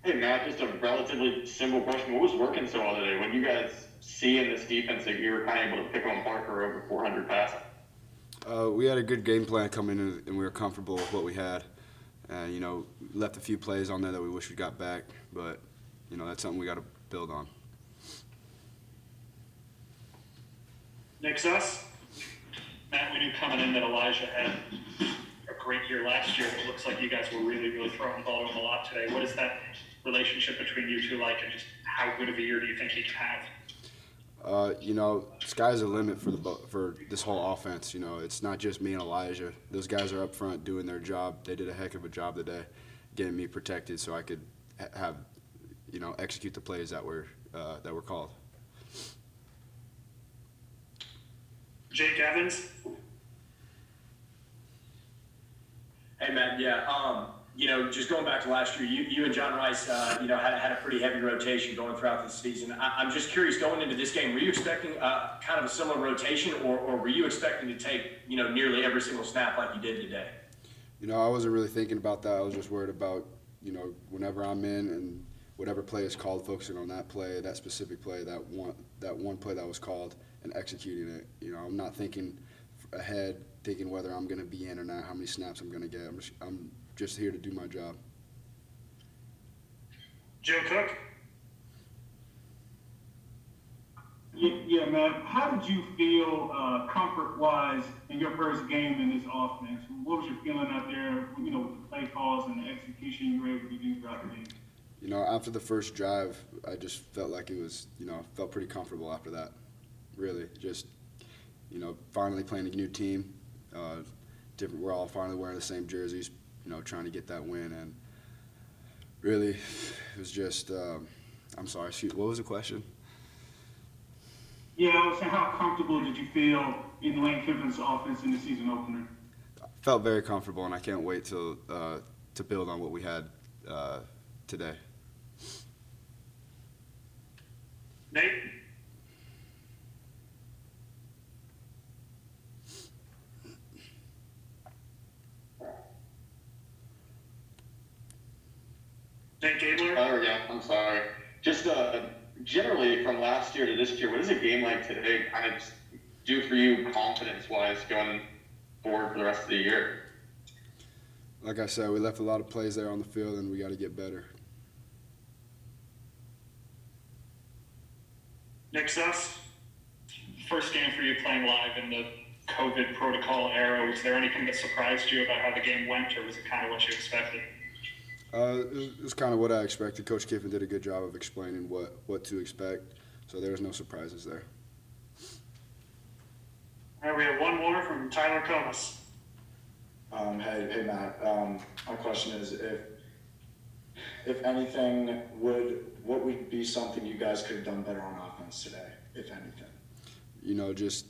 Hey Matt, just a relatively simple question. What was working so well today? When you guys see in this defense that you were kind of able to pick on Parker over 400 passing? We had a good game plan coming in, and we were comfortable with what we had. Left a few plays on there that we wish we got back, but that's something we got to build on. Next us, Matt, we knew coming in that Elijah had a great year last year. It looks like you guys were really throwing the ball to him a lot today. What is that relationship between you two like, and just how good of a year do you think he can have? Sky's the limit for this whole offense. It's not just me and Elijah. Those guys are up front doing their job. They did a heck of a job today, getting me protected so I could have, execute the plays that were called. Jake Evans. Hey, Matt, yeah, just going back to last year, you and John Rice, had a pretty heavy rotation going throughout the season. I'm just curious, going into this game, were you expecting kind of a similar rotation, or were you expecting to take, nearly every single snap like you did today? I wasn't really thinking about that. I was just worried about, whenever I'm in and whatever play is called, focusing on that play, that specific play, that one play that was called, and executing it. I'm not thinking ahead, thinking whether I'm going to be in or not, how many snaps I'm going to get. I'm just here to do my job. Joe Cook. Yeah, man. How did you feel comfort-wise in your first game in this offense? What was your feeling out there, with the play calls and the execution you were able to do throughout the game? After the first drive, I just felt like it was, felt pretty comfortable after that. Really, just, finally playing a new team. We're all finally wearing the same jerseys, trying to get that win. And really, it was just, I'm sorry, shoot, what was the question? Yeah, I was saying, how comfortable did you feel in Lane Kiffin's offense in the season opener? I felt very comfortable, and I can't wait to build on what we had today. Nate. Nate Gabler. Oh yeah, I'm sorry. Just generally from last year to this year, what does a game like today kind of just do for you confidence-wise going forward for the rest of the year? Like I said, we left a lot of plays there on the field, and we got to get better. Next us, first game for you playing live in the COVID protocol era. Was there anything that surprised you about how the game went, or was it kind of what you expected? It was kind of what I expected. Coach Kiffin did a good job of explaining what to expect, so there was no surprises there. All right, we have one more from Tyler Comas. Hey Matt. My question is, if anything, what would be something you guys could have done better on offense today, if anything? Just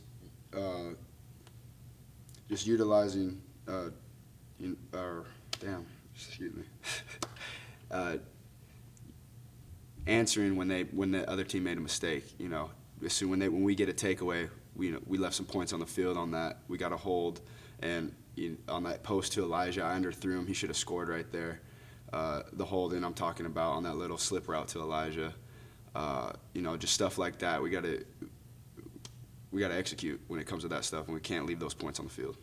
utilizing answering when the other team made a mistake. So when we get a takeaway, we left some points on the field on that. We got a hold, and on that post to Elijah, I underthrew him. He should have scored right there. The holding I'm talking about on that little slip route to Elijah. Just stuff like that. We got to execute when it comes to that stuff, and we can't leave those points on the field.